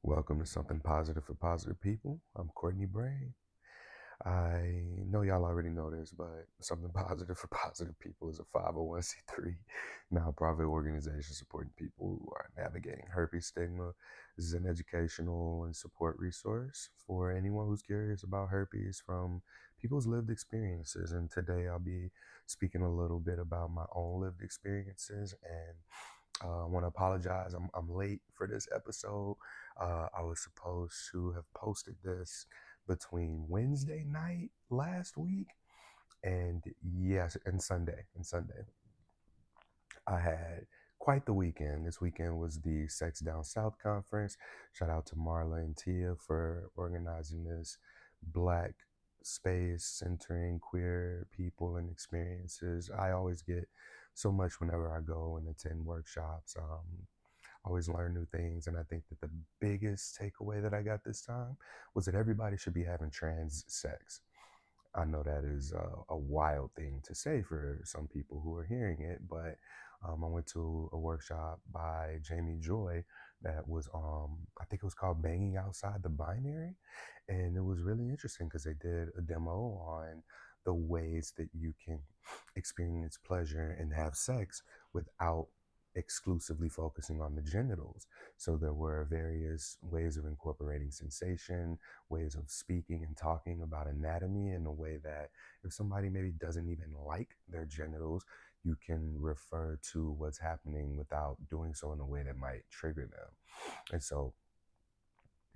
Welcome to Something Positive for Positive People. I'm Courtney Brain. I know y'all already know this, but Something Positive for Positive People is a 501c3 nonprofit organization supporting people who are navigating herpes stigma. This is an educational and support resource for anyone who's curious about herpes from people's lived experiences. And today I'll be speaking a little bit about my own lived experiences and I want to apologize. I'm late for this episode. I was supposed to have posted this between Wednesday night last week and yes, and Sunday. I had quite the weekend. This weekend was the Sex Down South conference. Shout out to Marla and Tia for organizing this Black space centering queer people and experiences. I always get so much whenever I go and attend workshops. Always learn new things, and I think that the biggest takeaway that I got this time was that everybody should be having trans sex. I know that is a wild thing to say for some people who are hearing it, but I went to a workshop by Jamie Joy that was, I think it was called Banging Outside the Binary. And it was really interesting because they did a demo on the ways that you can experience pleasure and have sex without exclusively focusing on the genitals. So there were various ways of incorporating sensation, ways of speaking and talking about anatomy in a way that if somebody maybe doesn't even like their genitals, you can refer to what's happening without doing so in a way that might trigger them. And so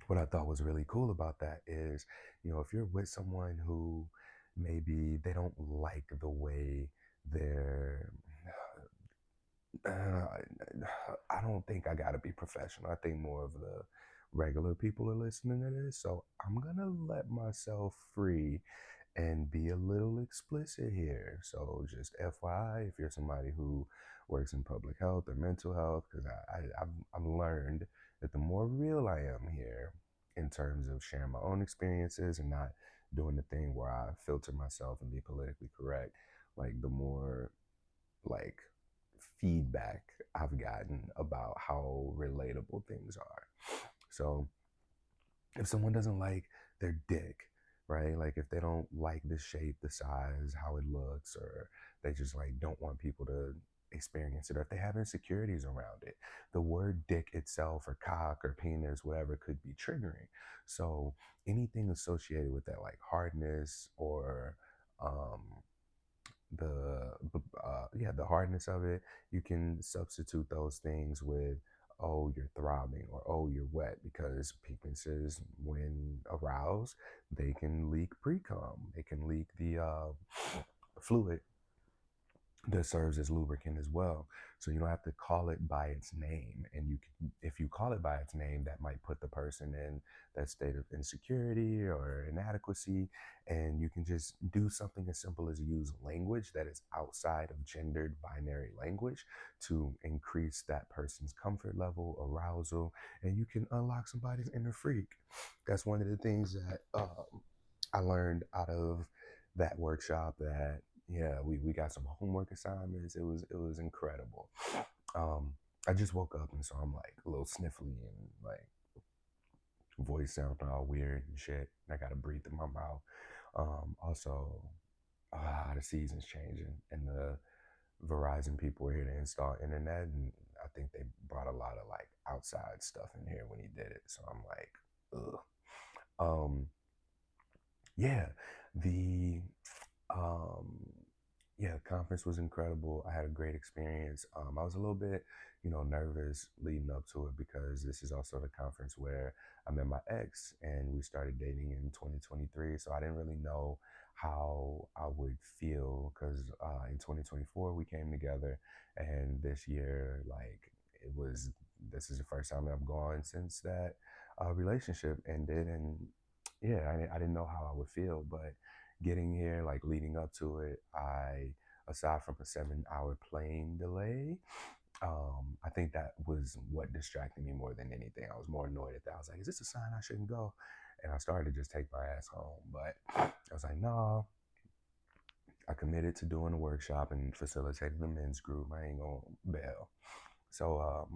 what I thought was really cool about that is, if you're with someone who maybe they don't like the way they're uh, I don't think I gotta be professional. I think more of the regular people are listening to this. So I'm gonna let myself free and be a little explicit here. So just FYI, if you're somebody who works in public health or mental health, because I've learned that the more real I am here in terms of sharing my own experiences and not doing the thing where I filter myself and be politically correct, like the more like feedback I've gotten about how relatable things are. So if someone doesn't like their dick, right? Like if they don't like the shape, the size, how it looks, or they just like don't want people to experience it, or if they have insecurities around it, the word dick itself or cock or penis, whatever, could be triggering. So anything associated with that, like hardness or um, the hardness of it, you can substitute those things with, oh, you're throbbing, or oh, you're wet, because penises, when aroused, they can leak pre-cum, they can leak the fluid that serves as lubricant as well. So you don't have to call it by its name. And you can, if you call it by its name, that might put the person in that state of insecurity or inadequacy. And you can just do something as simple as use language that is outside of gendered binary language to increase that person's comfort level, arousal, and you can unlock somebody's inner freak. That's one of the things that I learned out of that workshop. That yeah, we got some homework assignments. It was incredible. Um, I just woke up, and so I'm like a little sniffly and like voice sounding all weird and shit. I gotta breathe through my mouth. Also, the season's changing, and the Verizon people were here to install internet, and I think they brought a lot of like outside stuff in here when he did it. So I'm like, ugh. Um, yeah, the um, yeah, the conference was incredible. I had a great experience. I was a little bit, nervous leading up to it because this is also the conference where I met my ex and we started dating in 2023. So I didn't really know how I would feel because in 2024 we came together, and this year, like, this is the first time that I've gone since that relationship ended, and yeah, I didn't know how I would feel, but getting here, like leading up to it, aside from a 7 hour plane delay, I think that was what distracted me more than anything. I was more annoyed at that. I was like, is this a sign I shouldn't go? And I started to just take my ass home. But I was like, no, I committed to doing the workshop and facilitating the men's group. I ain't gonna bail. So,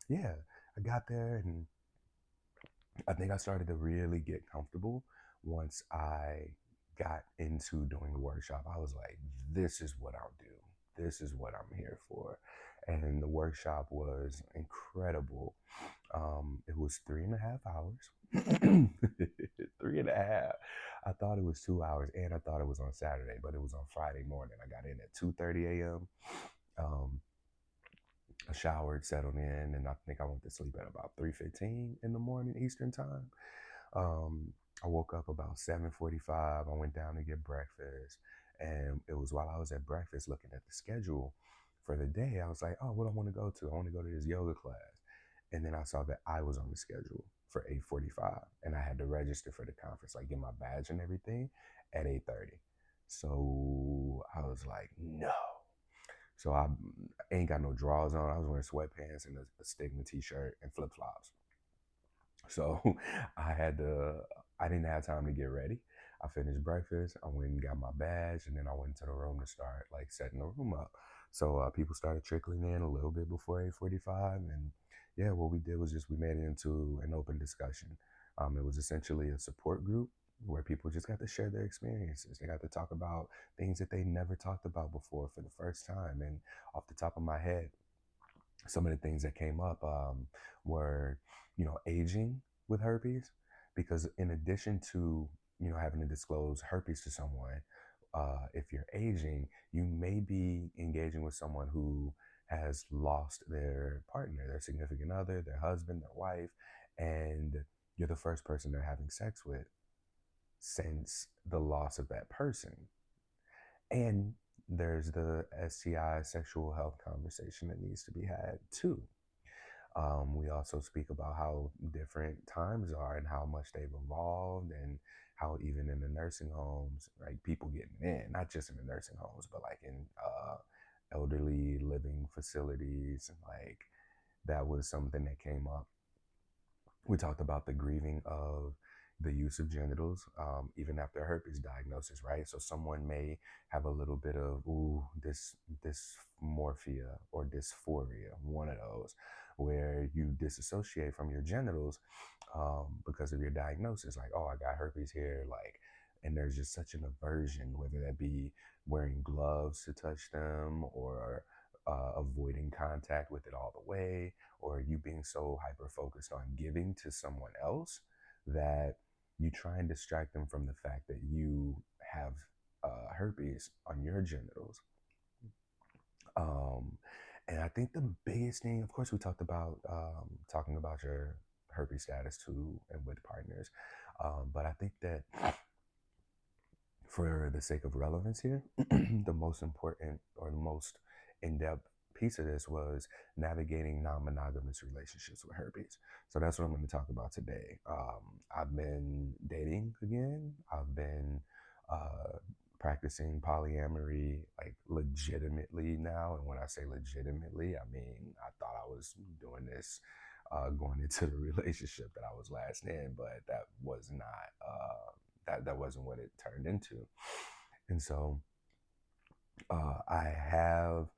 yeah, I got there, and I think I started to really get comfortable once I got into doing the workshop. I was like, this is what I'll do. This is what I'm here for. And the workshop was incredible. It was 3.5 hours. 3.5. I thought it was 2 hours, and I thought it was on Saturday, but it was on Friday morning. I got in at 2:30 a.m. Um, I showered, settled in, and I think I went to sleep at about 3:15 in the morning Eastern time. Um, I woke up about 7:45. I went down to get breakfast, and it was while I was at breakfast looking at the schedule for the day. I was like, "Oh, what do I want to go to? I want to go to this yoga class." And then I saw that I was on the schedule for 8:45, and I had to register for the conference, like get my badge and everything, at 8:30. So I was like, "No." So I ain't got no drawers on. I was wearing sweatpants and a Stigma t-shirt and flip flops. So I didn't have time to get ready. I finished breakfast. I went and got my badge, and then I went to the room to start like setting the room up. So people started trickling in a little bit before 8:45, and yeah, what we did was just we made it into an open discussion. It was essentially a support group where people just got to share their experiences. They got to talk about things that they never talked about before for the first time. And off the top of my head, some of the things that came up were, aging with herpes, because in addition to, having to disclose herpes to someone, if you're aging, you may be engaging with someone who has lost their partner, their significant other, their husband, their wife, and you're the first person they're having sex with since the loss of that person. And there's the STI sexual health conversation that needs to be had too. We also speak about how different times are and how much they've evolved, and how even in the nursing homes, like people getting in, not just in the nursing homes, but like in elderly living facilities, and like that was something that came up. We talked about the grieving of the use of genitals, even after a herpes diagnosis, right? So someone may have a little bit of this dysmorphia or dysphoria, one of those, where you disassociate from your genitals because of your diagnosis. Like, oh, I got herpes here, like, and there's just such an aversion, whether that be wearing gloves to touch them, or avoiding contact with it all the way, or you being so hyper focused on giving to someone else that you try and distract them from the fact that you have herpes on your genitals. Um, and I think the biggest thing, of course, we talked about talking about your herpes status too and with partners. But I think that for the sake of relevance here, the most important or the most in depth piece of this was navigating non monogamous relationships with herpes. So that's what I'm going to talk about today. I've been dating again, I've been uh, practicing polyamory like legitimately now. And when I say legitimately, I mean, I thought I was doing this. Going into the relationship that I was last in, but that was not that wasn't what it turned into. And so I have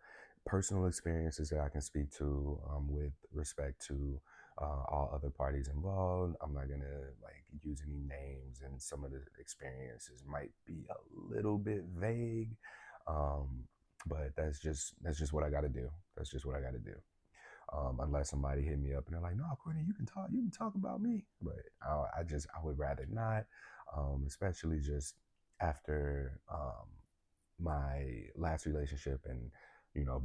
personal experiences that I can speak to with respect to all other parties involved. I'm not gonna like use any names, and some of the experiences might be a little bit vague, um, but that's just what I got to do. That's just what I got to do. Unless somebody hit me up and they're like, "No, Courtney, you can talk about me," but I would rather not, especially just after my last relationship, and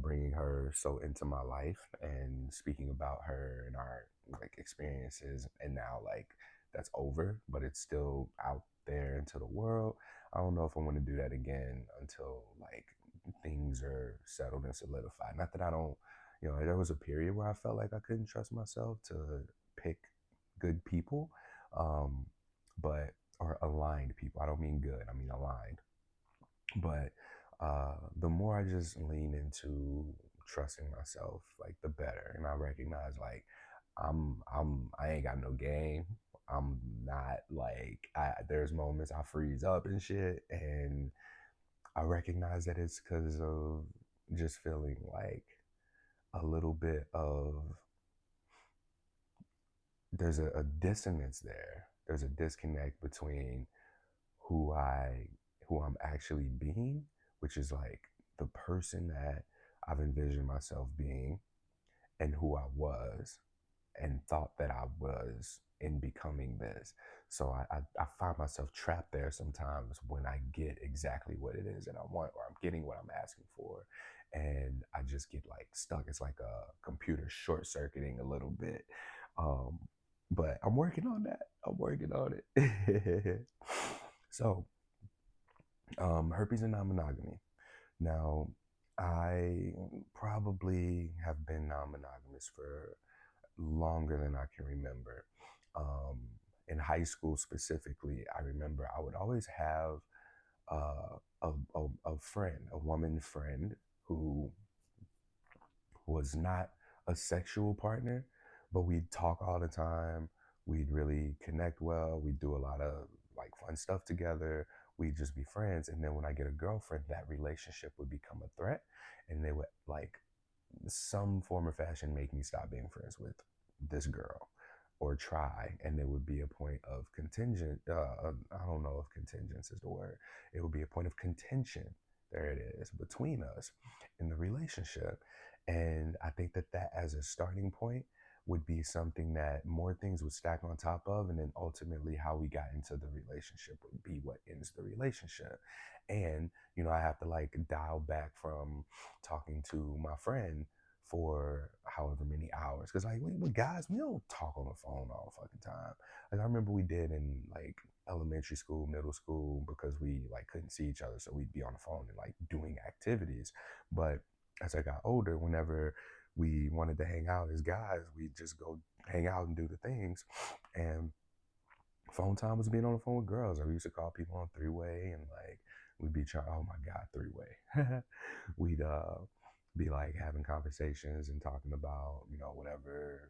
bringing her so into my life and speaking about her and our like experiences, and now like that's over, but it's still out there into the world. I don't know if I want to do that again until like things are settled and solidified. Not that I don't, there was a period where I felt like I couldn't trust myself to pick good people, um, but or aligned people. I don't mean good, I mean aligned. But the more I just lean into trusting myself, like the better. And I recognize like I ain't got no game. I'm not like there's moments I freeze up and shit, and I recognize that it's because of just feeling like a little bit of there's a dissonance there. There's a disconnect between who I who I'm actually being, which is like the person that I've envisioned myself being, and who I was and thought that I was in becoming this. So I find myself trapped there sometimes when I get exactly what it is that I want, or I'm getting what I'm asking for. And I just get like stuck. It's like a computer short circuiting a little bit. Um, but I'm working on that. I'm working on it. So, herpes and non-monogamy. Now, I probably have been non-monogamous for longer than I can remember. Um, in high school specifically, I remember I would always have a friend, a woman friend, who was not a sexual partner, but we'd talk all the time. We'd really connect well. We'd do a lot of like fun stuff together. We'd just be friends. And then when I get a girlfriend, that relationship would become a threat. And they would like some form or fashion make me stop being friends with this girl or try. And there would be a point of contingent, I don't know if contingence is the word. It would be a point of contention, there it is, between us in the relationship. And I think that that as a starting point would be something that more things would stack on top of, and then ultimately how we got into the relationship would be what ends the relationship. And you know, I have to like dial back from talking to my friend for however many hours, because like we guys, we don't talk on the phone all fucking time. Like I remember we did in like elementary school, middle school, because we like couldn't see each other, so we'd be on the phone and like doing activities. But as I got older, whenever we wanted to hang out as guys, we just go hang out and do the things. And phone time was being on the phone with girls. I used to call people on three-way, and like we'd be trying, oh my God, three-way. We'd be like having conversations and talking about, you know, whatever,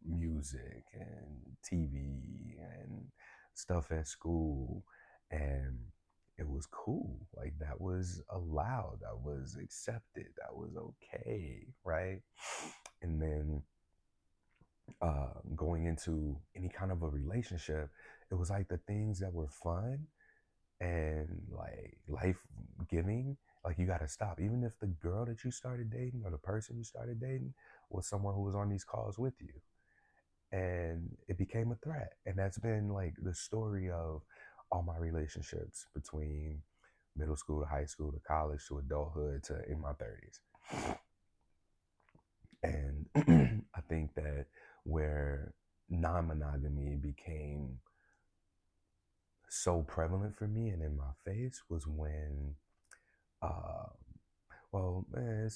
music and TV and stuff at school. And it was cool. Like that was allowed, that was accepted, that was okay, right? And then going into any kind of a relationship, it was like the things that were fun and like life giving, like you got to stop. Even if the girl that you started dating or the person you started dating was someone who was on these calls with you, and it became a threat. And that's been like the story of all my relationships between middle school to high school to college to adulthood to in my 30s. And I think that where non-monogamy became so prevalent for me and in my face was when uh,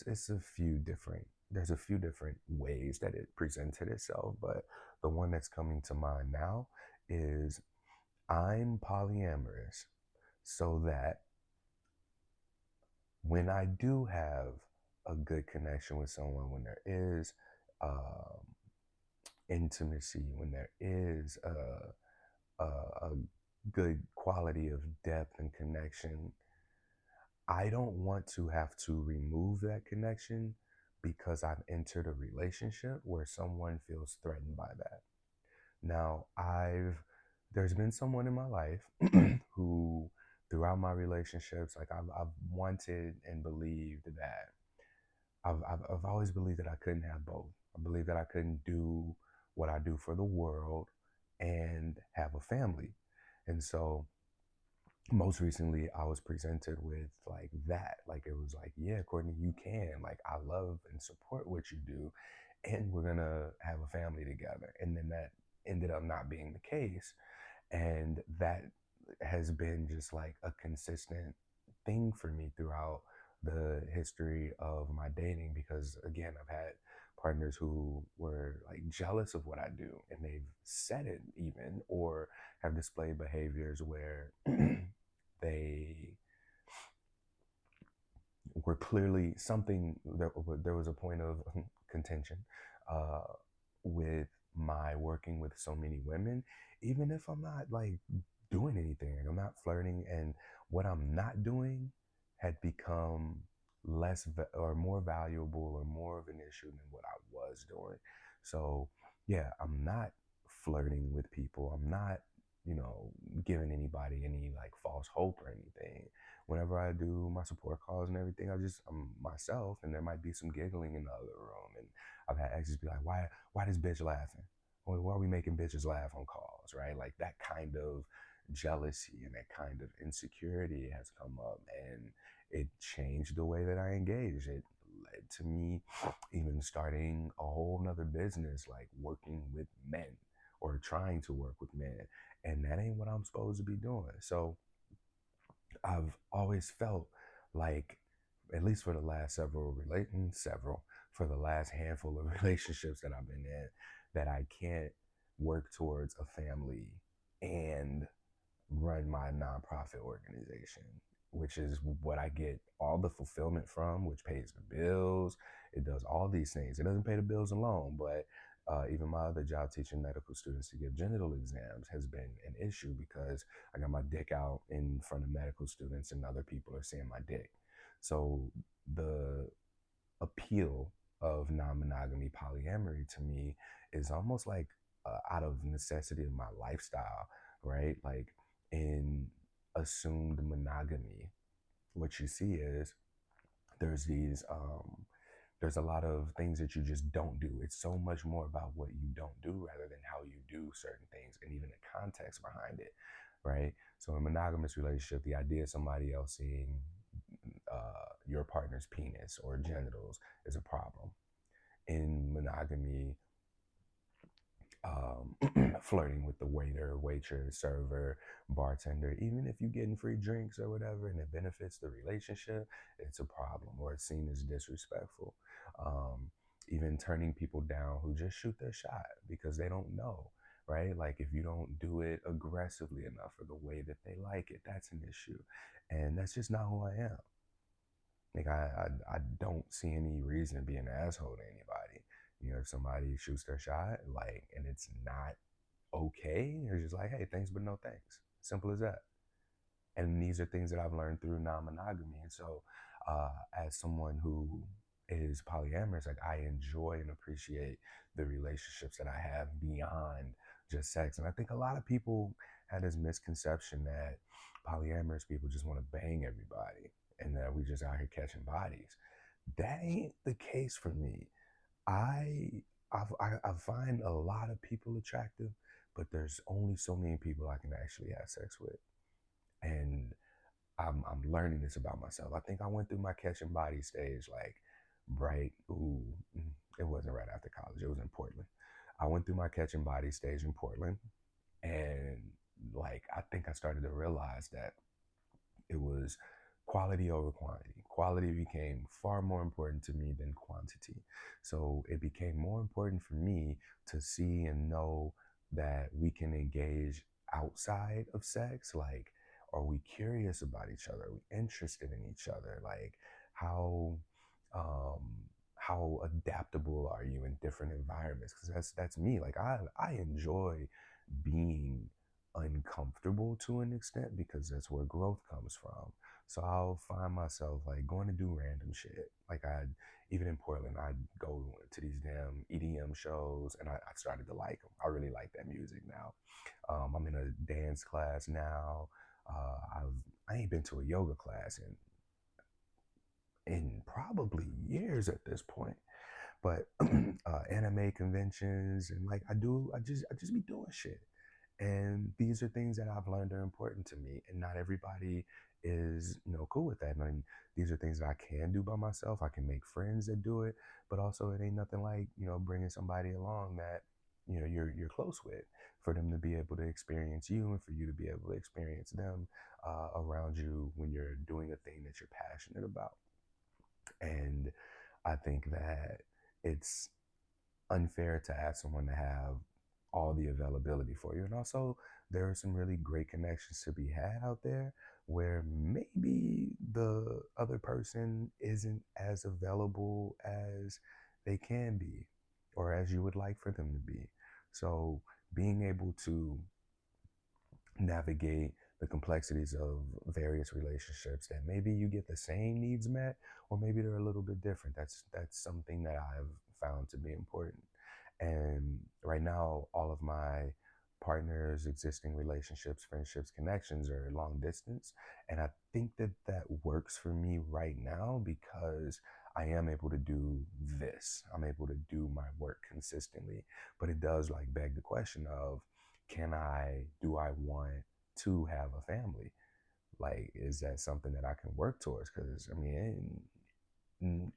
it's a few different, there's a few different ways that it presented itself, but the one that's coming to mind now is I'm polyamorous, so that when I do have a good connection with someone, when there is intimacy, when there is a good quality of depth and connection, I don't want to have to remove that connection because I've entered a relationship where someone feels threatened by that. Now, there's been someone in my life who, throughout my relationships, like I've wanted and believed that I've always believed that I couldn't have both. I believe that I couldn't do what I do for the world and have a family. And so most recently I was presented with like that. Like it was like, yeah, Courtney, you can. Like I love and support what you do, and we're gonna have a family together. And then that ended up not being the case. And that has been just like a consistent thing for me throughout the history of my dating, because again, I've had partners who were like jealous of what I do, and they've said it even, or have displayed behaviors where they were clearly something, there was a point of contention uh, with my working with so many women, even if I'm not like doing anything, like I'm not flirting, and what I'm not doing had become or more valuable or more of an issue than what I was doing. So yeah, I'm not flirting with people. I'm not, you know, giving anybody any like false hope or anything. Whenever I do my support calls and everything, I'm myself, and there might be some giggling in the other room. And I've had exes be like, why this bitch laughing? Why are we making bitches laugh on calls, right? Like that kind of jealousy and that kind of insecurity has come up, and it changed the way that I engage. It led to me even starting a whole nother business, like working with men or trying to work with men. And that ain't what I'm supposed to be doing. So I've always felt like, at least for the last for the last handful of relationships that I've been in, that I can't work towards a family and run my nonprofit organization, which is what I get all the fulfillment from, which pays the bills. It does all these things. It doesn't pay the bills alone, but even my other job teaching medical students to give genital exams has been an issue because I got my dick out in front of medical students and other people are seeing my dick. So the appeal of non-monogamy polyamory to me is almost like out of necessity of my lifestyle, right? Like in assumed monogamy, what you see is there's these there's a lot of things that you just don't do. It's so much more about what you don't do rather than how you do certain things and even the context behind it, right? So in a monogamous relationship, the idea of somebody else seeing your partner's penis or genitals is a problem. In monogamy, flirting with the waiter, waitress, server, bartender, even if you're getting free drinks or whatever and it benefits the relationship, it's a problem or it's seen as disrespectful. Even turning people down who just shoot their shot because they don't know, right? Like if you don't do it aggressively enough or the way that they like it, that's an issue. And that's just not who I am. Like I don't see any reason to be an asshole to anybody. You know, if somebody shoots their shot, like, and it's not okay, you're just like, hey, thanks, but no thanks. Simple as that. And these are things that I've learned through non-monogamy. And so, as someone who is polyamorous, like I enjoy and appreciate the relationships that I have beyond just sex. And I think a lot of people had this misconception that polyamorous people just want to bang everybody and that we just out here catching bodies. That ain't the case for me. I I find a lot of people attractive, but there's only so many people I can actually have sex with, and I'm learning this about myself. I think I went through my catching body stage like right. Ooh, it wasn't right after college. It was in Portland. I went through my catching body stage in Portland, and like I think I started to realize that it was quality over quantity. Quality became far more important to me than quantity. So it became more important for me to see and know that we can engage outside of sex. Like, are we curious about each other? Are we interested in each other? Like, how um, how adaptable are you in different environments? Because that's me. Like, I enjoy being uncomfortable to an extent because that's where growth comes from. So I'll find myself like going to do random shit. Like even in Portland, I'd go to these damn EDM shows and I started to like them. I really like that music now. I'm in a dance class now. I ain't been to a yoga class in probably years at this point. But anime conventions and like I just be doing shit. And these are things that I've learned are important to me, and not everybody is, you know, cool with that. And I mean, these are things that I can do by myself. I can make friends that do it, but also it ain't nothing like, you know, bringing somebody along that, you know, you're close with, for them to be able to experience you and for you to be able to experience them around you when you're doing a thing that you're passionate about. And I think that it's unfair to ask someone to have all the availability for you. And also, there are some really great connections to be had out there where maybe the other person isn't as available as they can be or as you would like for them to be. So, being able to navigate the complexities of various relationships that maybe you get the same needs met or maybe they're a little bit different. That's something that I've found to be important. And right now, all of my partners, existing relationships, friendships, connections are long distance. And I think that that works for me right now because I am able to do this. I'm able to do my work consistently. But it does like beg the question of, do I want to have a family? Like, is that something that I can work towards? Because I mean,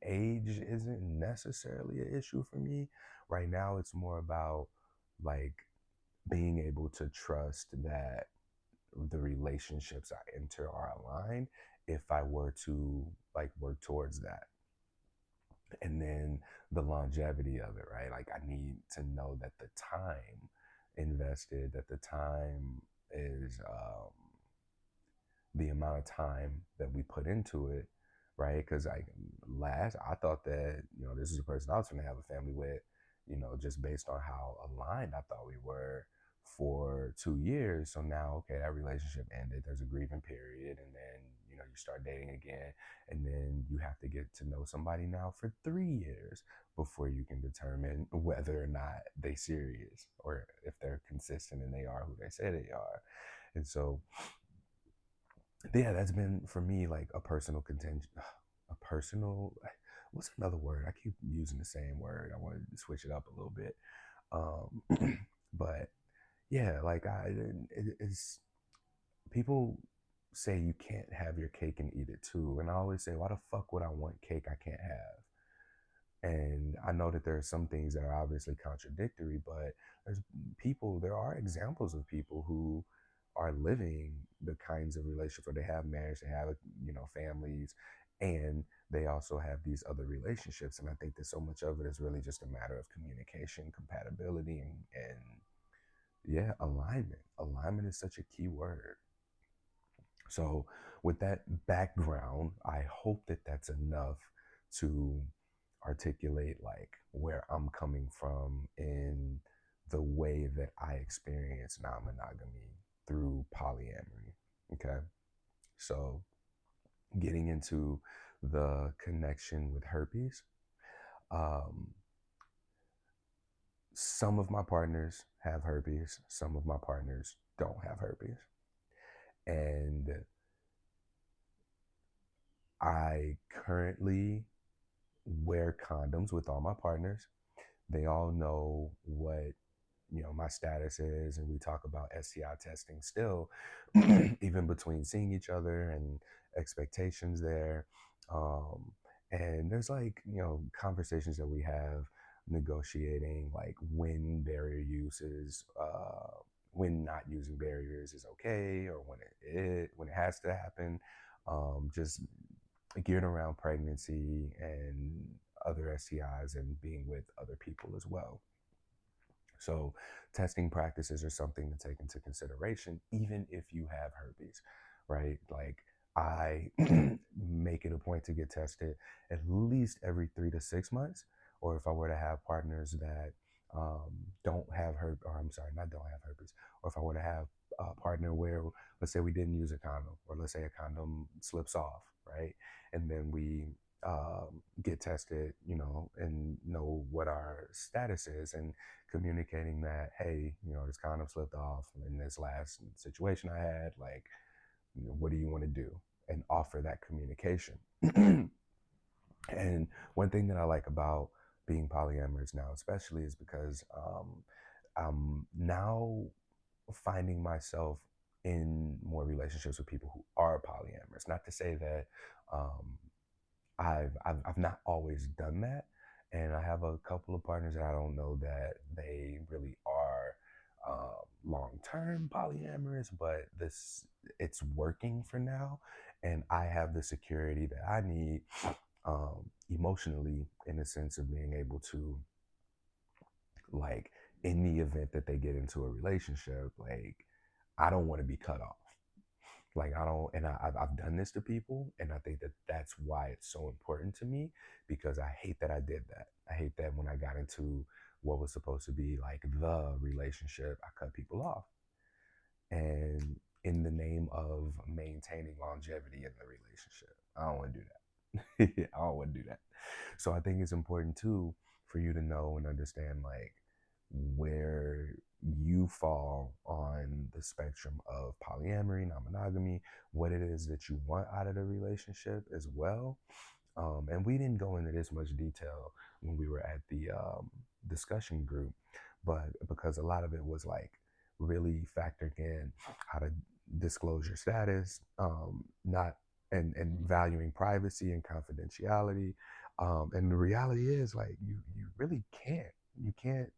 age isn't necessarily an issue for me. Right now, it's more about like being able to trust that the relationships I enter are aligned if I were to like work towards that. And then the longevity of it, right? Like, I need to know that the time invested, that the time is the amount of time that we put into it, right? Because I thought that, this is a person I was going to have a family with, just based on how aligned I thought we were for 2 years. So now, okay, that relationship ended. There's a grieving period, and then you start dating again, and then you have to get to know somebody now for 3 years before you can determine whether or not they serious or if they're consistent and they are who they say they are. And so yeah, that's been for me like a personal contention, a personal. What's another word? I keep using the same word. I want to switch it up a little bit. But yeah, like it's people say you can't have your cake and eat it too, and I always say, why the fuck would I want cake I can't have? And I know that there are some things that are obviously contradictory, but there are examples of people who are living the kinds of relationships where they have marriage, they have, families, and they also have these other relationships. And I think that so much of it is really just a matter of communication, compatibility, and yeah, alignment. Alignment is such a key word. So, with that background, I hope that that's enough to articulate like where I'm coming from in the way that I experience non-monogamy through polyamory. Okay. So, getting into the connection with herpes, um, some of my partners have herpes, some of my partners don't have herpes. And I currently wear condoms with all my partners. They all know what my status is, and we talk about STI testing still, even between seeing each other and expectations there. Um, and there's like conversations that we have negotiating like when barrier use is when not using barriers is okay, or when it has to happen. Just geared around pregnancy and other STIs and being with other people as well. So, testing practices are something to take into consideration, even if you have herpes, right? Like, I make it a point to get tested at least every 3 to 6 months. Or if I were to have partners that don't have herpes, or I'm sorry, not don't have herpes, or if I were to have a partner where, let's say we didn't use a condom, or let's say a condom slips off, right? And then we get tested, and know what our status is, and communicating that, hey, this condom slipped off in this last situation I had, like, what do you want to do? And offer that communication. And one thing that I like about being polyamorous now, especially, is because I'm now finding myself in more relationships with people who are polyamorous. Not to say that um, I've not always done that, and I have a couple of partners that I don't know that they really are long term polyamorous, but it's working for now, and I have the security that I need emotionally, in the sense of being able to, like, in the event that they get into a relationship, like, I don't want to be cut off. Like, I don't, and I've done this to people, and I think that that's why it's so important to me, because I hate that I did that. I hate that when I got into what was supposed to be like the relationship, I cut people off, and in the name of maintaining longevity in the relationship, I don't want to do that. I don't want to do that. So I think it's important too for you to know and understand, like, where you fall on the spectrum of polyamory, non-monogamy, what it is that you want out of the relationship as well. And we didn't go into this much detail when we were at the discussion group, but because a lot of it was like really factoring in how to disclose your status, not and valuing privacy and confidentiality. And the reality is, like, you really can't. You can't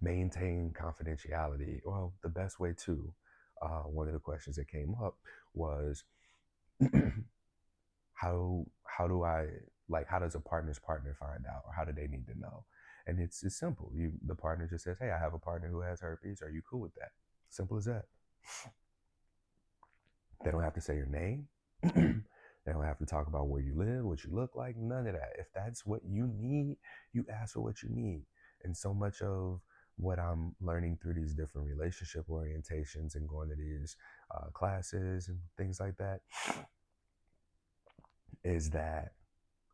maintain confidentiality. Well, the best way to, one of the questions that came up was, how do I, like, how does a partner's partner find out, or how do they need to know? And it's simple. The partner just says, hey, I have a partner who has herpes. Are you cool with that? Simple as that. They don't have to say your name. They don't have to talk about where you live, what you look like, none of that. If that's what you need, you ask for what you need. And so much of what I'm learning through these different relationship orientations and going to these classes and things like that is that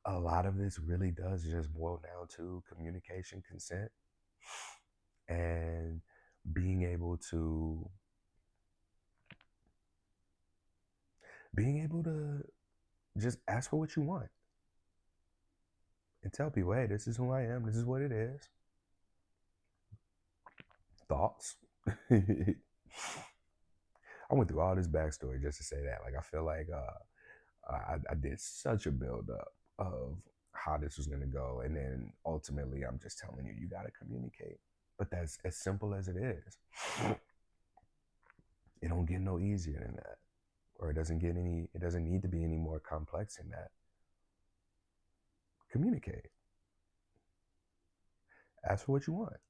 a lot of this really does just boil down to communication, consent, and being able to just ask for what you want and tell people, hey, this is who I am, this is what it is. Thoughts? I went through all this backstory just to say that. Like, I feel like I did such a build up of how this was going to go, and then ultimately I'm just telling you, you got to communicate. But that's as simple as it is. It don't get no easier than that, or it doesn't need to be any more complex than that. Communicate. Ask for what you want.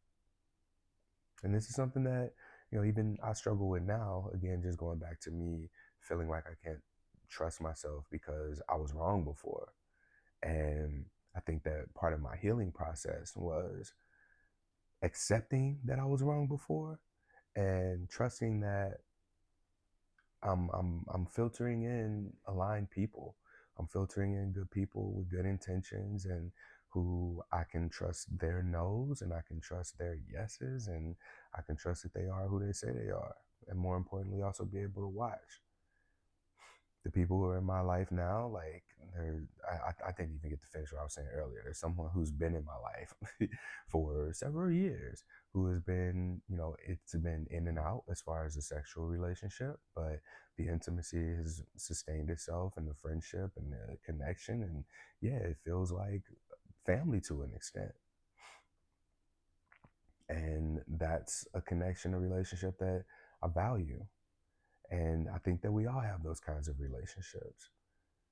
And this is something that, even I struggle with now. Again, just going back to me feeling like I can't trust myself because I was wrong before. And I think that part of my healing process was accepting that I was wrong before and trusting that I'm filtering in aligned people. I'm filtering in good people with good intentions, and who I can trust their no's, and I can trust their yeses, and I can trust that they are who they say they are. And more importantly, also be able to watch the people who are in my life now. Like, I didn't even get to finish what I was saying earlier. There's someone who's been in my life for several years, who has been, it's been in and out as far as the sexual relationship, but the intimacy has sustained itself, and the friendship and the connection. And yeah, it feels like family to an extent. And that's a connection, a relationship that I value. And I think that we all have those kinds of relationships.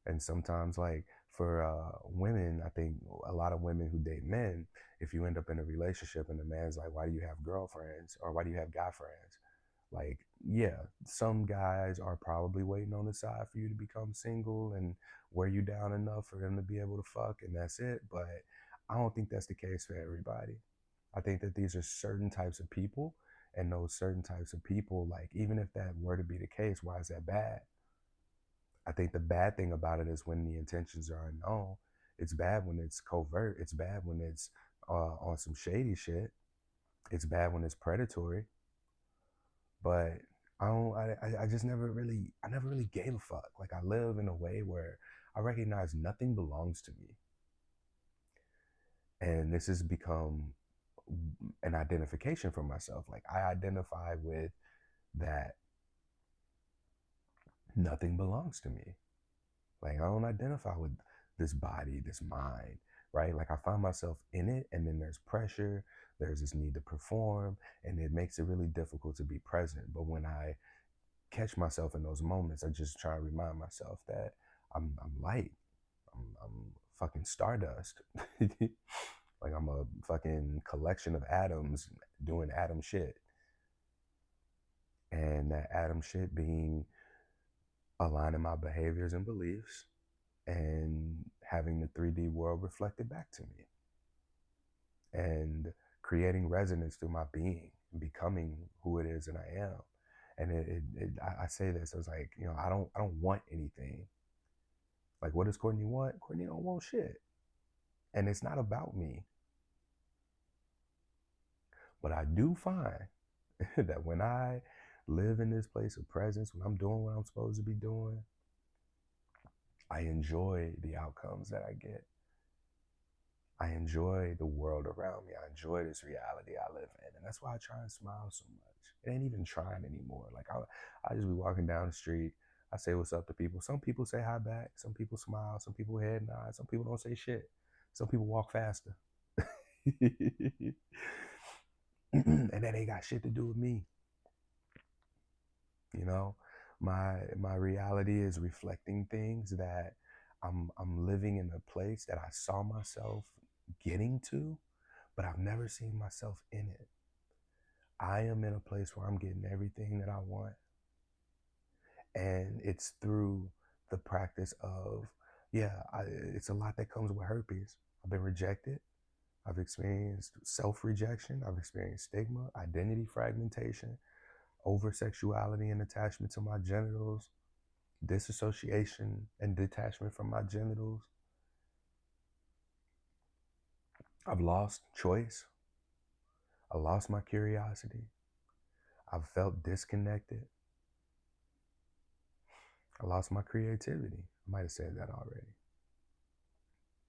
And sometimes, like, for women, I think a lot of women who date men, if you end up in a relationship and the man's like, why do you have girlfriends, or why do you have guy friends? Like, yeah, some guys are probably waiting on the side for you to become single and wear you down enough for them to be able to fuck, and that's it. But I don't think that's the case for everybody. I think that these are certain types of people, and those certain types of people, like, even if that were to be the case, why is that bad? I think the bad thing about it is when the intentions are unknown. It's bad when it's covert. It's bad when it's on some shady shit. It's bad when it's predatory. But I don't. I just never really. I never really gave a fuck. Like, I live in a way where I recognize nothing belongs to me, and this has become an identification for myself. Like, I identify with that. Nothing belongs to me. Like, I don't identify with this body, this mind, right? Like, I find myself in it, and then there's pressure, there's this need to perform, and it makes it really difficult to be present. But when I catch myself in those moments, I just try to remind myself that I'm light. I'm fucking stardust. Like, I'm a fucking collection of atoms doing atom shit. And that atom shit being aligning my behaviors and beliefs, and having the 3D world reflected back to me, and creating resonance through my being and becoming who it is that I am. And I say this, I was like, I don't want anything. Like, what does Courtney want? Courtney don't want shit. And it's not about me. But I do find that when I live in this place of presence, when I'm doing what I'm supposed to be doing, I enjoy the outcomes that I get. I enjoy the world around me. I enjoy this reality I live in. And that's why I try and smile so much. It ain't even trying anymore. Like I just be walking down the street. I say what's up to people. Some people say hi back. Some people smile. Some people head nod. Some people don't say shit. Some people walk faster. And that ain't got shit to do with me. You know, my reality is reflecting things that I'm living in a place that I saw myself getting to, but I've never seen myself in it. I am in a place where I'm getting everything that I want, and it's through the practice of, it's a lot that comes with herpes. I've been rejected. I've experienced self-rejection. I've experienced stigma, identity fragmentation, over sexuality and attachment to my genitals, disassociation and detachment from my genitals. I've lost choice. I lost my curiosity. I've felt disconnected. I lost my creativity. I might have said that already.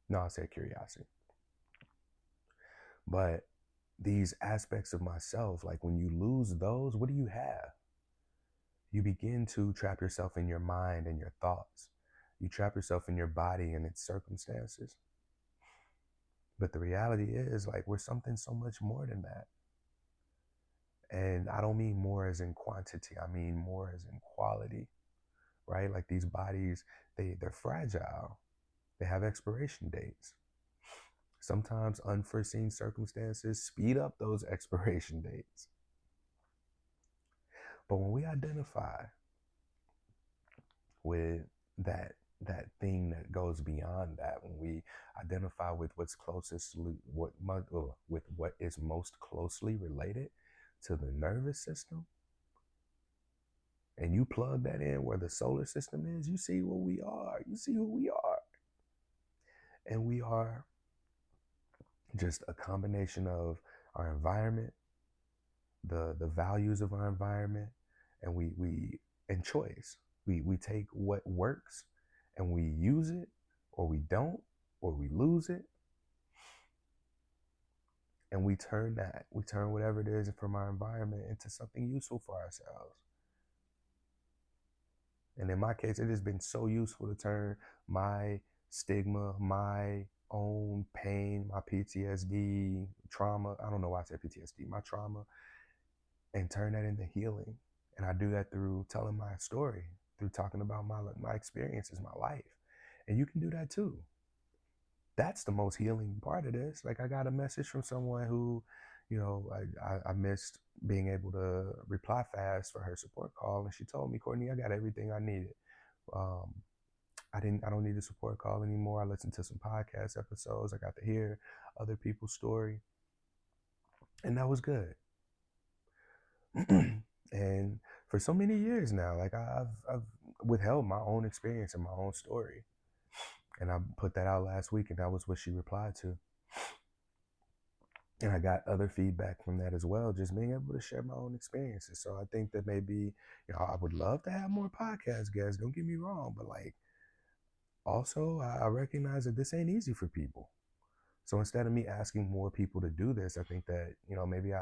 No, I said curiosity. But these aspects of myself, like when you lose those, what do you have? You begin to trap yourself in your mind and your thoughts. You trap yourself in your body and its circumstances. But the reality is, like, we're something so much more than that. And I don't mean more as in quantity, I mean more as in quality, right? Like these bodies, they're fragile. They have expiration dates. Sometimes unforeseen circumstances speed up those expiration dates. But when we identify with that thing that goes beyond that, when we identify with what's closest, with what is most closely related to the nervous system, and you plug that in where the solar system is, you see what we are. You see who we are. And we are just a combination of our environment, the values of our environment, and we and choice. We take what works and we use it, or we don't, or we lose it, and we turn whatever it is from our environment into something useful for ourselves. And in my case, it has been so useful to turn my stigma, my own pain, my PTSD, trauma, I don't know why I said PTSD, my trauma, and turn that into healing. And I do that through telling my story, through talking about my experiences, my life. And you can do that too. That's the most healing part of this. Like, I got a message from someone who, I missed being able to reply fast for her support call. And she told me, Courtney, I got everything I needed. Um, I don't need a support call anymore. I listened to some podcast episodes. I got to hear other people's story. And that was good. And for so many years now, like I've withheld my own experience and my own story. And I put that out last week, and that was what she replied to. And I got other feedback from that as well, just being able to share my own experiences. So I think that maybe, I would love to have more podcast guests, don't get me wrong, but like, also I recognize that this ain't easy for people. So instead of me asking more people to do this, I think that, maybe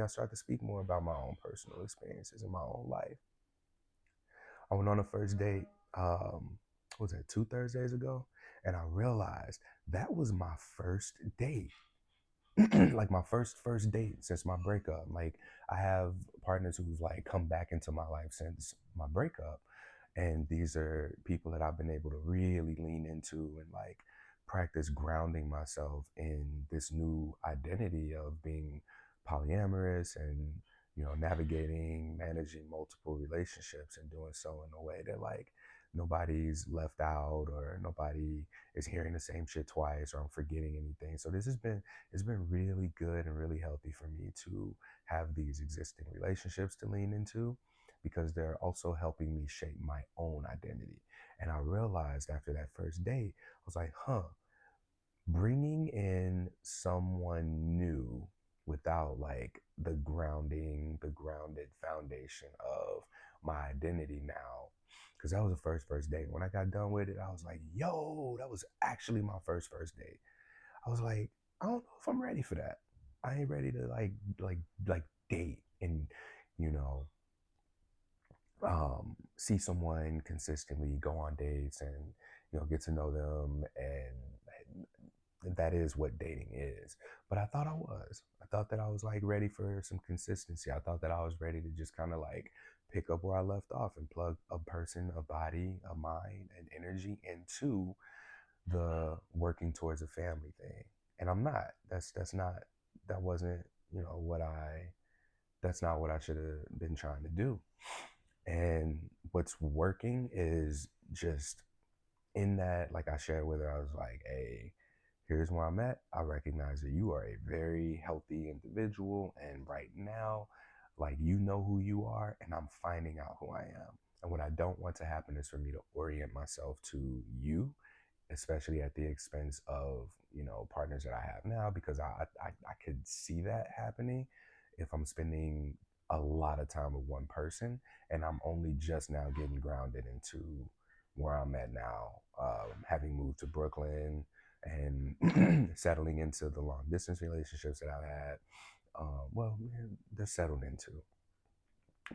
I start to speak more about my own personal experiences in my own life. I went on a first date, what was that, 2 Thursdays ago? And I realized that was my first date. Like my first date since my breakup. Like, I have partners who've like come back into my life since my breakup, and these are people that I've been able to really lean into and like practice grounding myself in this new identity of being polyamorous, and navigating, managing multiple relationships, and doing so in a way that like nobody's left out, or nobody is hearing the same shit twice, or I'm forgetting anything. So it's been really good and really healthy for me to have these existing relationships to lean into, because they're also helping me shape my own identity. And I realized after that first date, I was like, bringing in someone new without like the grounded foundation of my identity now. Because that was the first date. When I got done with it, I was like, yo, that was actually my first date. I was like, I don't know if I'm ready for that. I ain't ready to like date and, you know, see someone consistently, go on dates, and get to know them, and that is what dating is. But I thought I was. I thought that I was like ready for some consistency. I thought that I was ready to just kind of like pick up where I left off and plug a person, a body, a mind, and energy into the working towards a family thing. And I'm not. That's not. That wasn't. What I. That's not what I should have been trying to do. And what's working is just in that, like I shared with her, I was like, hey, here's where I'm at. I recognize that you are a very healthy individual. And right now, like, you know who you are, and I'm finding out who I am. And what I don't want to happen is for me to orient myself to you, especially at the expense of, partners that I have now, because I could see that happening if I'm spending a lot of time with one person and I'm only just now getting grounded into where I'm at now, having moved to Brooklyn and settling into the long distance relationships that I've had. Well, they're settled into,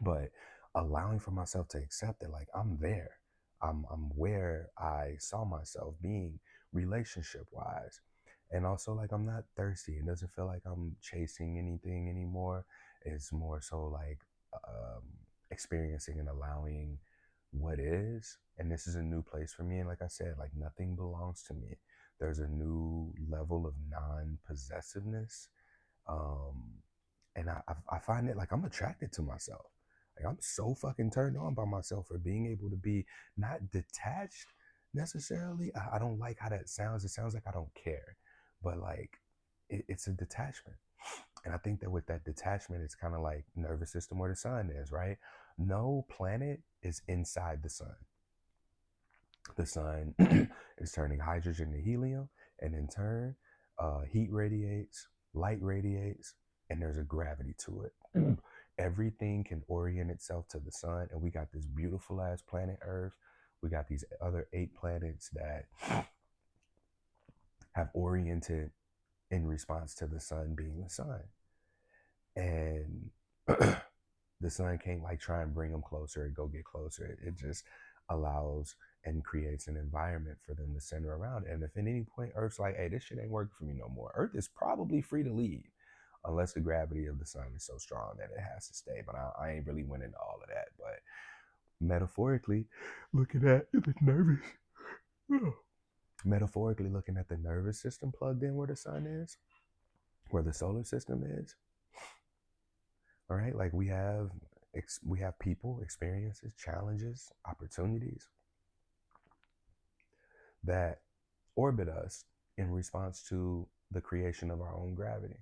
but allowing for myself to accept that, like, I'm there. I'm where I saw myself being relationship wise. And also, like, I'm not thirsty. It doesn't feel like I'm chasing anything anymore. It's more so like um, experiencing and allowing what is. And this is a new place for me. And like I said, like, nothing belongs to me. There's a new level of non-possessiveness. Um, and I find it like I'm attracted to myself. Like, I'm so fucking turned on by myself for being able to be not detached necessarily. I don't like how that sounds. It sounds like I don't care, but like it's a detachment. And I think that with that detachment, it's kind of like nervous system where the sun is, right? No planet is inside the sun. The sun is turning hydrogen to helium, and in turn, heat radiates, light radiates, and there's a gravity to it. Everything can orient itself to the sun, and we got this beautiful ass planet Earth. We got these other 8 planets that have oriented in response to the sun being the sun. And the sun can't like try and bring them closer and go get closer. It just allows and creates an environment for them to center around. And if at any point Earth's like, hey, this shit ain't working for me no more, Earth is probably free to leave, unless the gravity of the sun is so strong that it has to stay. But I ain't really went into all of that. But metaphorically, looking at the nervous, metaphorically looking at the nervous system plugged in where the sun is, where the solar system is. All right, like we have people, experiences, challenges, opportunities that orbit us in response to the creation of our own gravity.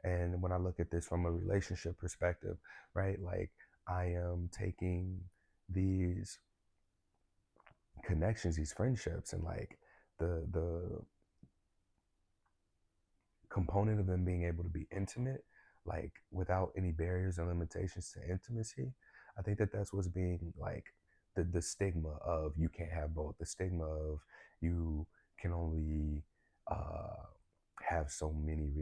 And when I look at this from a relationship perspective, right, like I am taking these connections, these friendships, and like the component of them being able to be intimate, like without any barriers or limitations to intimacy. I think that that's what's being like the stigma of you can't have both, the stigma of you can only have so many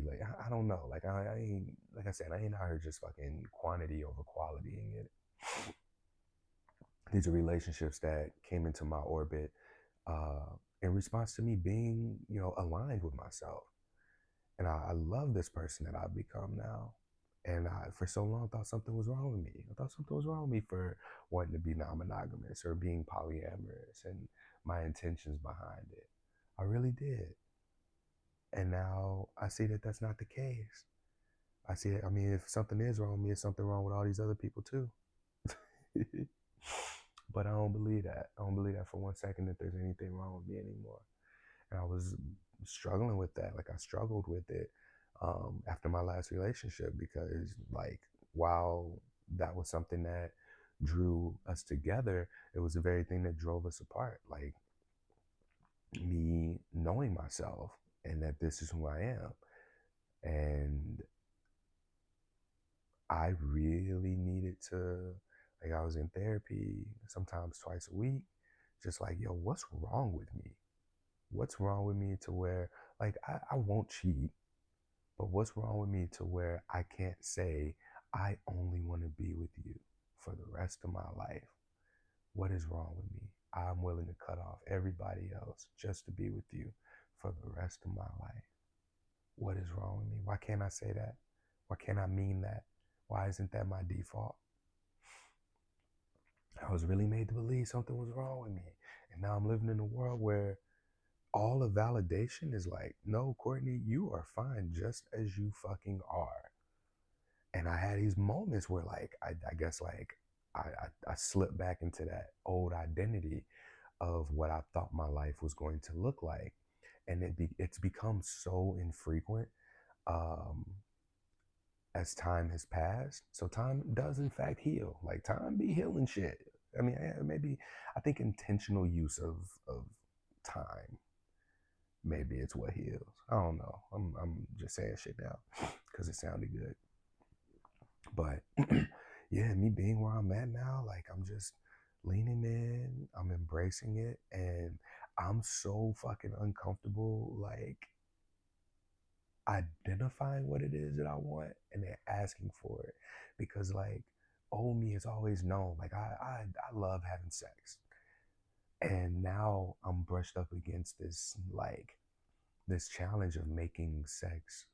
I don't know, like I ain't, like I said, I ain't out here just fucking quantity over quality in it. These are relationships that came into my orbit in response to me being, aligned with myself. And I love this person that I've become now. And I, for so long, thought something was wrong with me. I thought something was wrong with me for wanting to be non-monogamous or being polyamorous and my intentions behind it. I really did. And now I see that that's not the case. I see it. I mean, if something is wrong with me, it's something wrong with all these other people too. But I don't believe that. I don't believe that for one second that there's anything wrong with me anymore. And I was struggling with that. Like, I struggled with it after my last relationship, because like, while that was something that drew us together, it was the very thing that drove us apart. Like, me knowing myself and that this is who I am. And I really needed to, like, I was in therapy sometimes twice a week, just like, yo, what's wrong with me? What's wrong with me to where, like, I won't cheat, but what's wrong with me to where I can't say, I only want to be with you for the rest of my life? What is wrong with me? I'm willing to cut off everybody else just to be with you for the rest of my life. What is wrong with me? Why can't I say that? Why can't I mean that? Why isn't that my default? I was really made to believe something was wrong with me. And now I'm living in a world where all the validation is like, no, Courtney, you are fine just as you fucking are. And I had these moments where, like, I guess, like, I slipped back into that old identity of what I thought my life was going to look like. And it's become so infrequent um, as time has passed. So time does in fact heal. Like, time be healing shit. I mean, maybe I think intentional use of time, maybe it's what heals. I don't know. I'm just saying shit now because it sounded good. But yeah, me being where I'm at now, like, I'm just leaning in, I'm embracing it, and I'm so fucking uncomfortable, like, identifying what it is that I want and then asking for it. Because, like, old me has always known, like, I love having sex. And now I'm brushed up against this, like, this challenge of making sex,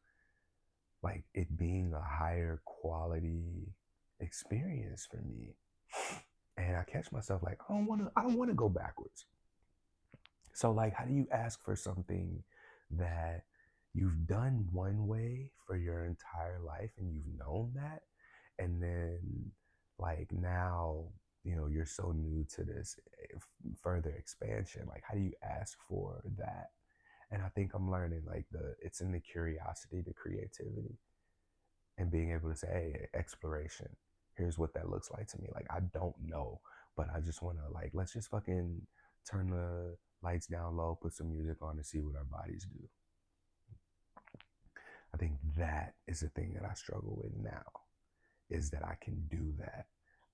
like, it being a higher quality experience for me. And I catch myself like, I don't want to go backwards. So, like, how do you ask for something that you've done one way for your entire life and you've known that, and then, like, now, you're so new to this further expansion. Like, how do you ask for that? And I think I'm learning, like, it's in the curiosity, the creativity, and being able to say, hey, exploration, here's what that looks like to me. Like, I don't know, but I just want to, like, let's just fucking turn the lights down low, put some music on, and see what our bodies do. I think that is the thing that I struggle with now, is that I can do that.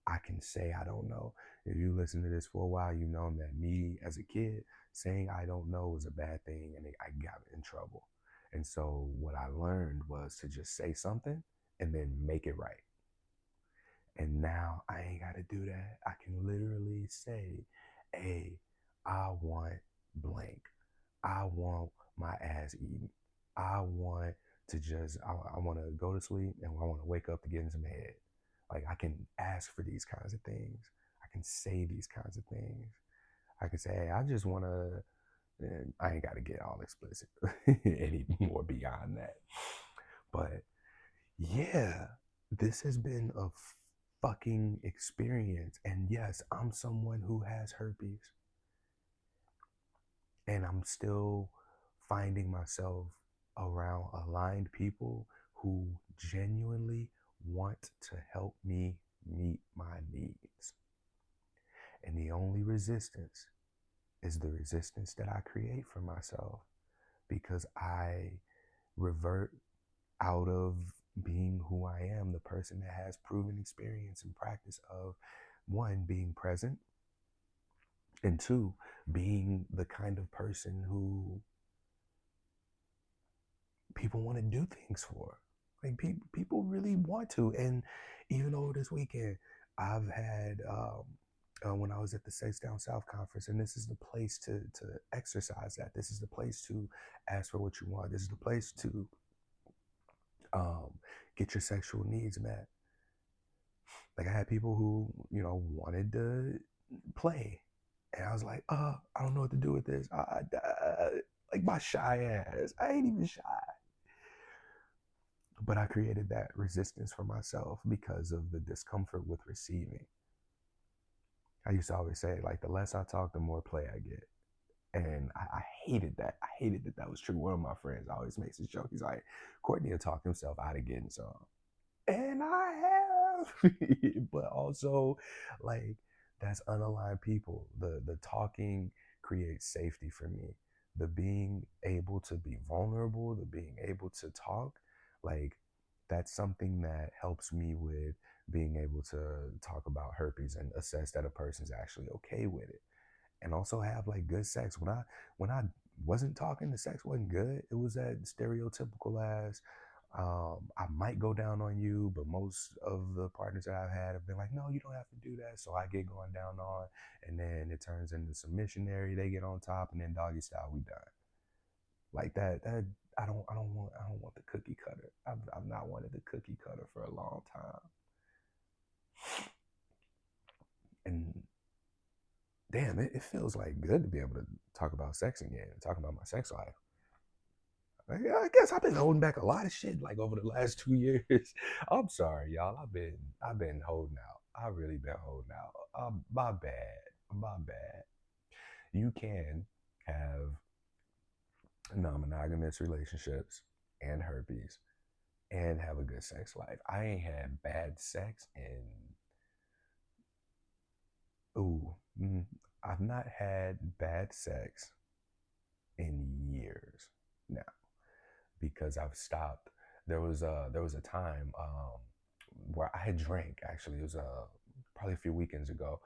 I can say I don't know. If you listen to this for a while, you know that me as a kid, saying I don't know was a bad thing, and I got in trouble. And so what I learned was to just say something and then make it right. And now I ain't got to do that. I can literally say, hey, I want blank. I want my ass eaten. I want I want to go to sleep and I want to wake up to get in some head. Like, I can ask for these kinds of things. I can say these kinds of things. I can say, hey, I just want to, and I ain't got to get all explicit any more beyond that. But yeah, this has been a fucking experience. And yes, I'm someone who has herpes. And I'm still finding myself around aligned people who genuinely want to help me meet my needs. And the only resistance is the resistance that I create for myself, because I revert out of being who I am, the person that has proven experience and practice of, one, being present, and two, being the kind of person who people want to do things for. Like, people really want to. And even over this weekend, I've had, when I was at the Sex Down South conference, and this is the place to exercise that. This is the place to ask for what you want. This is the place to get your sexual needs met. Like, I had people who, wanted to play. And I was like, I don't know what to do with this. Like, my shy ass. I ain't even shy. But I created that resistance for myself because of the discomfort with receiving. I used to always say, like, the less I talk, the more play I get. And I hated that. I hated that that was true. One of my friends always makes this joke. He's like, Courtney will talk himself out of getting some. And I have. But also, like, that's unaligned people. The talking creates safety for me. The being able to be vulnerable, the being able to talk, like, that's something that helps me with being able to talk about herpes and assess that a person's actually okay with it, and also have like good sex. When I wasn't talking, the sex wasn't good. It was that stereotypical ass. I might go down on you, but most of the partners that I've had have been like, no, you don't have to do that. So I get going down on, and then it turns into some missionary. They get on top, and then doggy style, we done. Like that. I don't want the cookie cutter. I've not wanted the cookie cutter for a long time. And damn, it feels like good to be able to talk about sex again and talk about my sex life. Like, I guess I've been holding back a lot of shit like over the last 2 years. I'm sorry, y'all. I've been holding out. I really been holding out. My bad. My bad. You can have non-monogamous relationships and herpes and have a good sex life. I ain't had bad sex in ooh. I've not had bad sex in years now because I've stopped. There was a time where I had drank. Actually, it was probably a few weekends ago.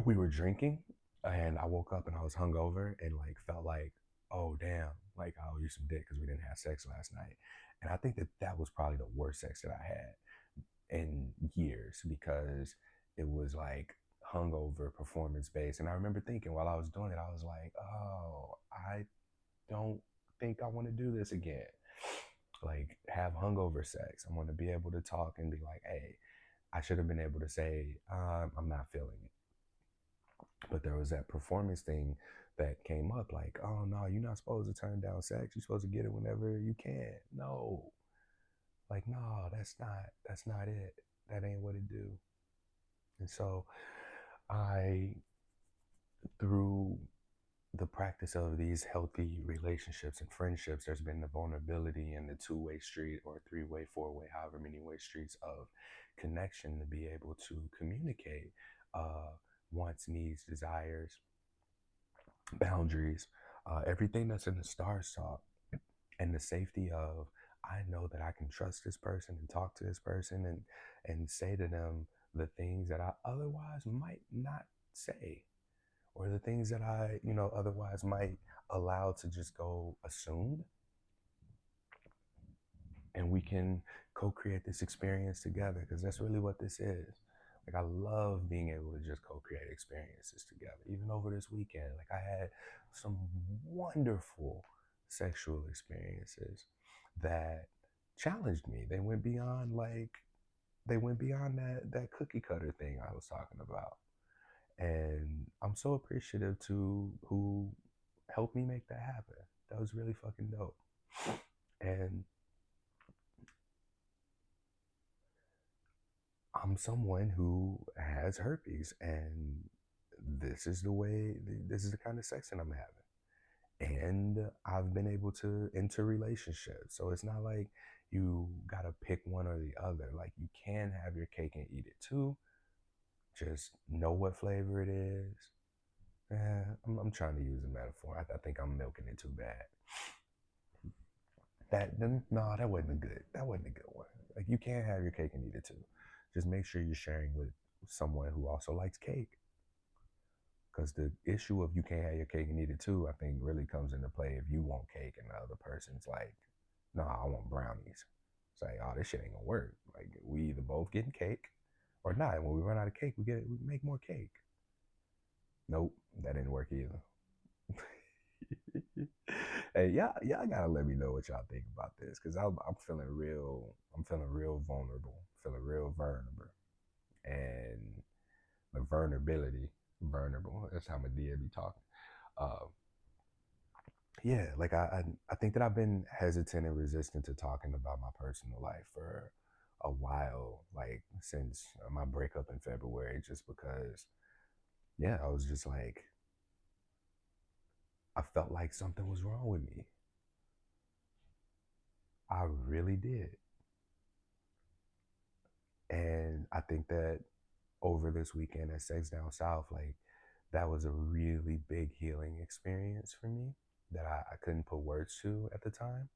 We were drinking, and I woke up and I was hungover and like felt like, oh damn, like I owe you some dick because we didn't have sex last night. And I think that that was probably the worst sex that I had in years because it was like hungover performance based. And I remember thinking while I was doing it, I was like, oh, I don't think I want to do this again. Like have hungover sex. I want to be able to talk and be like, hey, I should have been able to say, I'm not feeling it. But there was that performance thing that came up like, oh no, you're not supposed to turn down sex. You're supposed to get it whenever you can. No. Like, no, that's not it. That ain't what it do. And so I through the practice of these healthy relationships and friendships, there's been the vulnerability and the two-way street or three-way, four-way, however many way streets of connection to be able to communicate uh, wants, needs, desires, boundaries, everything that's in the stars talk, and the safety of I know that I can trust this person and talk to this person and say to them the things that I otherwise might not say or the things that I, otherwise might allow to just go assumed. And we can co-create this experience together because that's really what this is. Like I love being able to just co-create experiences together. Even over this weekend, like I had some wonderful sexual experiences that challenged me. They went beyond that cookie cutter thing I was talking about. And I'm so appreciative to who helped me make that happen. That was really fucking dope. And I'm someone who has herpes, and this is the way, this is the kind of sex that I'm having. And I've been able to enter relationships. So it's not like you gotta pick one or the other. Like you can have your cake and eat it too. Just know what flavor it is. I'm trying to use a metaphor. I think I'm milking it too bad. No, that wasn't a good. That wasn't a good one. Like you can't have your cake and eat it too. Just make sure you're sharing with someone who also likes cake. Because the issue of you can't have your cake and eat it too, I think really comes into play if you want cake and the other person's like, no, I want brownies. It's like, oh, this shit ain't gonna work. Like we either both getting cake or not. And when we run out of cake, we make more cake. Nope, that didn't work either. Hey, y'all gotta let me know what y'all think about this, cause I'm feeling real vulnerable, feeling real vulnerable, and the vulnerable. That's how Medea be talking. Uh, yeah, like I think that I've been hesitant and resistant to talking about my personal life for a while, like since my breakup in February, just because, yeah, I was just like, I felt like something was wrong with me. I really did. And I think that over this weekend at Sex Down South, like that was a really big healing experience for me that I couldn't put words to at the time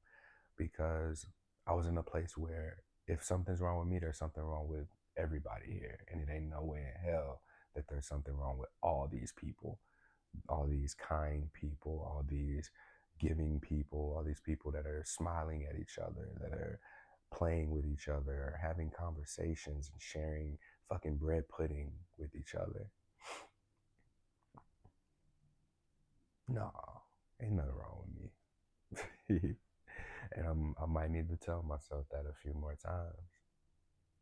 because I was in a place where if something's wrong with me, there's something wrong with everybody here. And it ain't no way in hell that there's something wrong with all these people, all these kind people, all these giving people, all these people that are smiling at each other, that are playing with each other, having conversations and sharing fucking bread pudding with each other. No, ain't nothing wrong with me. And I might need to tell myself that a few more times.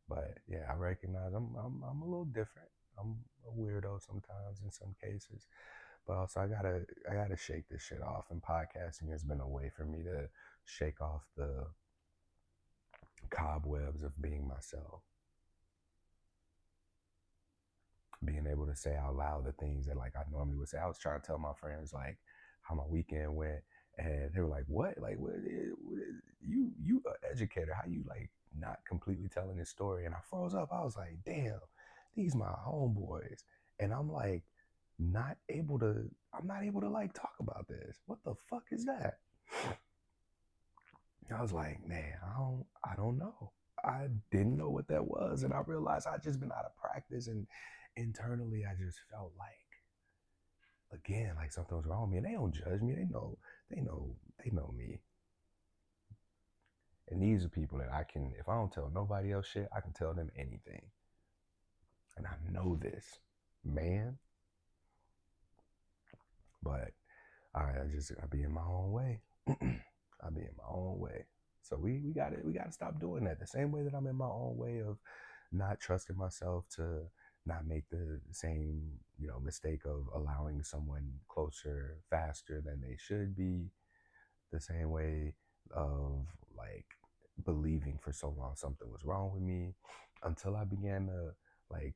But yeah, I recognize I'm a little different. I'm a weirdo sometimes in some cases, but also I gotta shake this shit off. And podcasting has been a way for me to shake off the cobwebs of being myself, being able to say out loud the things that like I normally would say. I was trying to tell my friends like how my weekend went, and they were like, "What? Like, what you an educator? How you like not completely telling this story?" And I froze up. I was like, "Damn, these my homeboys," and I'm like, not able to. I'm not able to like talk about this. What the fuck is that? I was like, man, I don't know. I didn't know what that was, and I realized I just been out of practice, and internally I just felt like, again, like something was wrong with me. And they don't judge me. They know me. And these are people that I can, if I don't tell nobody else shit, I can tell them anything. And I know this, man. But I be in my own way. I be in my own way. So we gotta stop doing that. The same way that I'm in my own way of not trusting myself to not make the same, mistake of allowing someone closer faster than they should be. The same way of like believing for so long something was wrong with me until I began to like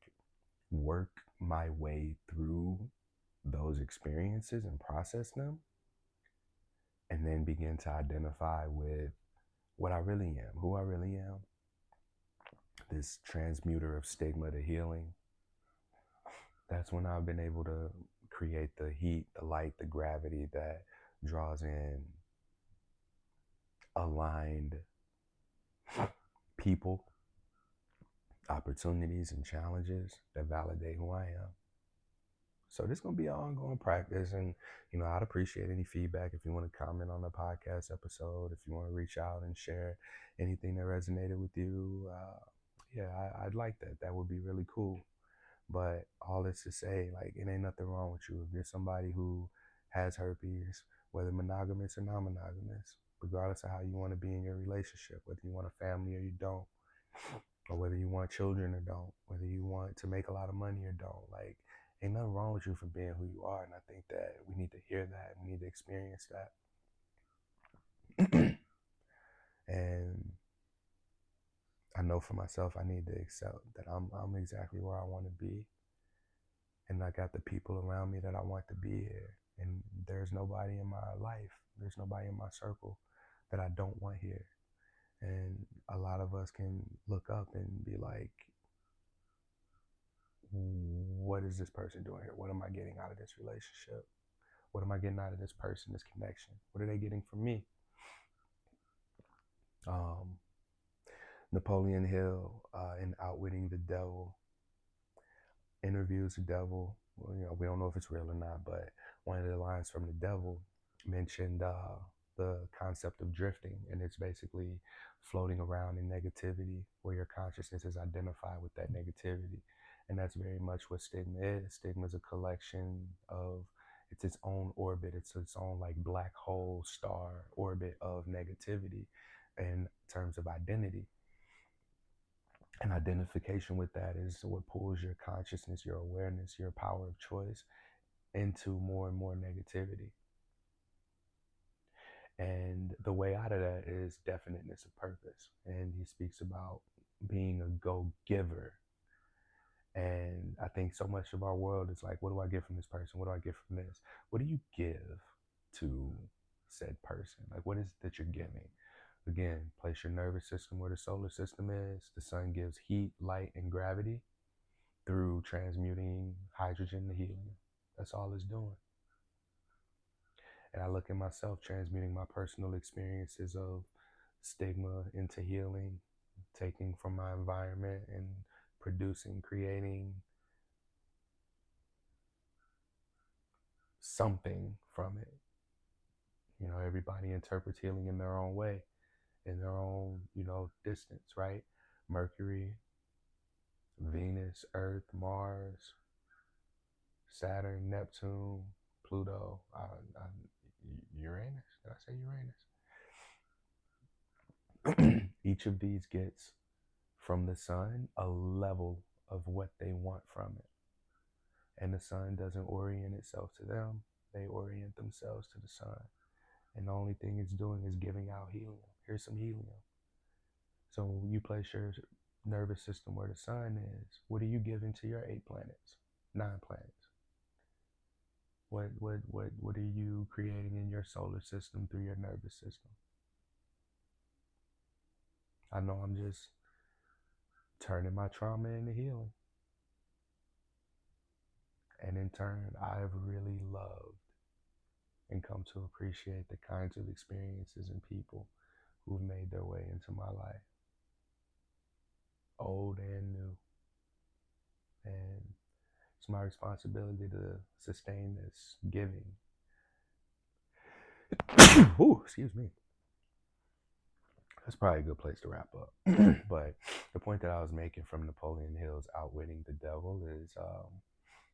work my way through those experiences and process them, and then begin to identify with what I really am, who I really am, this transmuter of stigma to healing. That's when I've been able to create the heat, the light, the gravity that draws in aligned people, opportunities, and challenges that validate who I am. So this is gonna be an ongoing practice, and I'd appreciate any feedback if you want to comment on the podcast episode, if you want to reach out and share anything that resonated with you. Yeah, I'd like that. That would be really cool. But all this to say, like, it ain't nothing wrong with you if you're somebody who has herpes, whether monogamous or non-monogamous, regardless of how you want to be in your relationship, whether you want a family or you don't, or whether you want children or don't, whether you want to make a lot of money or don't. Like, ain't nothing wrong with you for being who you are. And I think that we need to hear that. We need to experience that. And I know for myself, I need to accept that I'm exactly where I want to be. And I got the people around me that I want to be here. And there's nobody in my life, there's nobody in my circle that I don't want here. And a lot of us can look up and be like, what is this person doing here? What am I getting out of this relationship? What am I getting out of this person, this connection? What are they getting from me? Um, Napoleon Hill in Outwitting the Devil interviews the devil. Well, we don't know if it's real or not, but one of the lines from the devil mentioned the concept of drifting, and it's basically floating around in negativity where your consciousness is identified with that negativity. And that's very much what stigma is. Stigma is a collection of, it's its own orbit. It's its own like black hole star orbit of negativity in terms of identity. And identification with that is what pulls your consciousness, your awareness, your power of choice into more and more negativity. And the way out of that is definiteness of purpose. And he speaks about being a go-giver. And I think so much of our world is like, what do I get from this person? What do I get from this? What do you give to said person? Like, what is it that you're giving? Again, place your nervous system where the solar system is. The sun gives heat, light, and gravity through transmuting hydrogen to helium. That's all it's doing. And I look at myself transmuting my personal experiences of stigma into healing, taking from my environment and producing, creating something from it. You know, everybody interprets healing in their own way, in their own, distance, right? Mercury, Venus, Earth, Mars, Saturn, Neptune, Pluto, Uranus. Did I say Uranus? Each of these gets from the sun a level of what they want from it. And the sun doesn't orient itself to them, they orient themselves to the sun. And the only thing it's doing is giving out helium. Here's some helium. So you place your nervous system where the sun is. What are you giving to your 8 planets, 9 planets? What are you creating in your solar system through your nervous system? I know I'm just turning my trauma into healing. And in turn, I've really loved and come to appreciate the kinds of experiences and people who've made their way into my life, old and new. And it's my responsibility to sustain this giving. Ooh, excuse me. That's probably a good place to wrap up. But the point that I was making from Napoleon Hill's Outwitting the Devil is,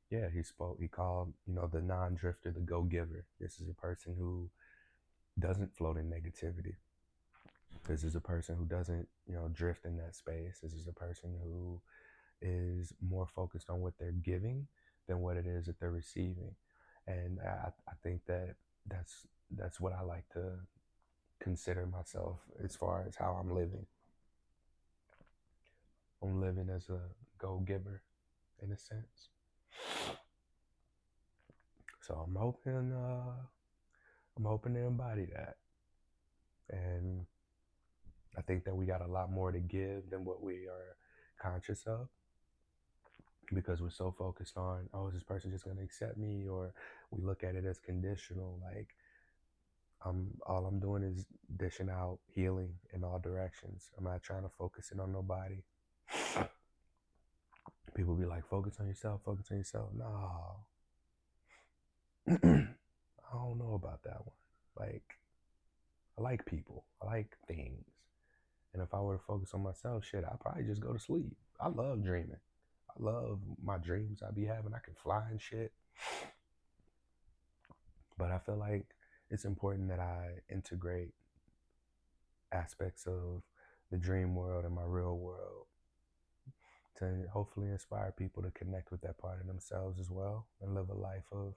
he called, the non-drifter the go-giver. This is a person who doesn't float in negativity. This is a person who doesn't, drift in that space. This is a person who is more focused on what they're giving than what it is that they're receiving. And I think that that's what I like to consider myself as far as how I'm living. I'm living as a go-giver in a sense. So I'm hoping to embody that. And I think that we got a lot more to give than what we are conscious of, because we're so focused on, oh, is this person just going to accept me? Or we look at it as conditional. Like, all I'm doing is dishing out healing in all directions. I'm not trying to focus it on nobody. People be like, focus on yourself, focus on yourself. No. I don't know about that one. Like, I like people. I like things. And if I were to focus on myself, shit, I'd probably just go to sleep. I love dreaming. I love my dreams I be having. I can fly and shit. But I feel like it's important that I integrate aspects of the dream world and my real world to hopefully inspire people to connect with that part of themselves as well and live a life of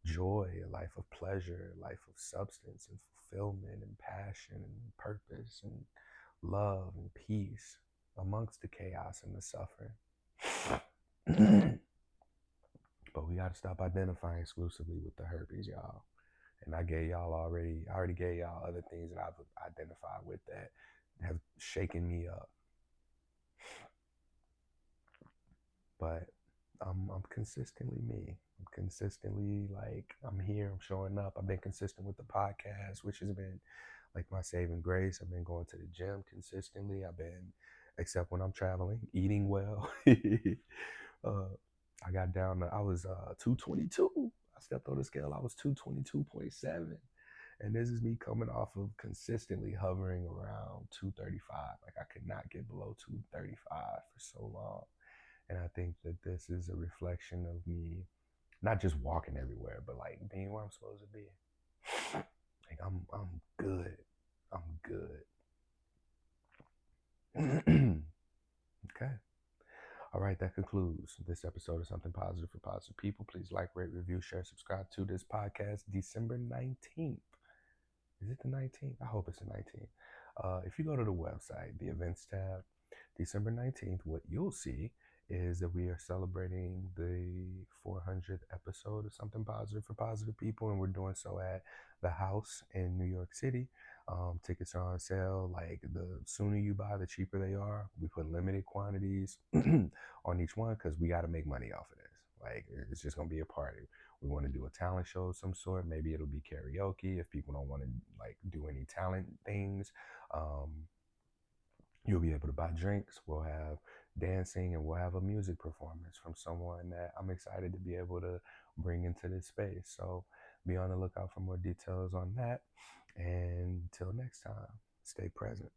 joy, a life of pleasure, a life of substance and fulfillment and passion and purpose and love and peace amongst the chaos and the suffering. But we got to stop identifying exclusively with the herpes, y'all. And I already gave y'all other things that I've identified with that have shaken me up. But I'm consistently me. I'm consistently, like, I'm here, I'm showing up. I've been consistent with the podcast, which has been like my saving grace. I've been going to the gym consistently. I've been, except when I'm traveling, eating well. I got down to, I was 222. I stepped on the scale, I was 222.7. And this is me coming off of consistently hovering around 235. Like, I could not get below 235 for so long. And I think that this is a reflection of me not just walking everywhere, but like being where I'm supposed to be. Like, I'm good. I'm good. Okay. All right, that concludes this episode of Something Positive for Positive People. Please like, rate, review, share, subscribe to this podcast December 19th. Is it the 19th? I hope it's the 19th. If you go to the website, the events tab, December 19th, what you'll see is that we are celebrating the 400th episode of Something Positive for Positive People, and we're doing so at the House in New York City. Tickets are on sale. Like, the sooner you buy, the cheaper they are. We put limited quantities on each one because we got to make money off of this. Like it's just gonna be a party. We want to do a talent show of some sort. Maybe it'll be karaoke if people don't want to like do any talent things. Um, you'll be able to buy drinks. We'll have dancing, and we'll have a music performance from someone that I'm excited to be able to bring into this space. So be on the lookout for more details on that. And until next time, stay present.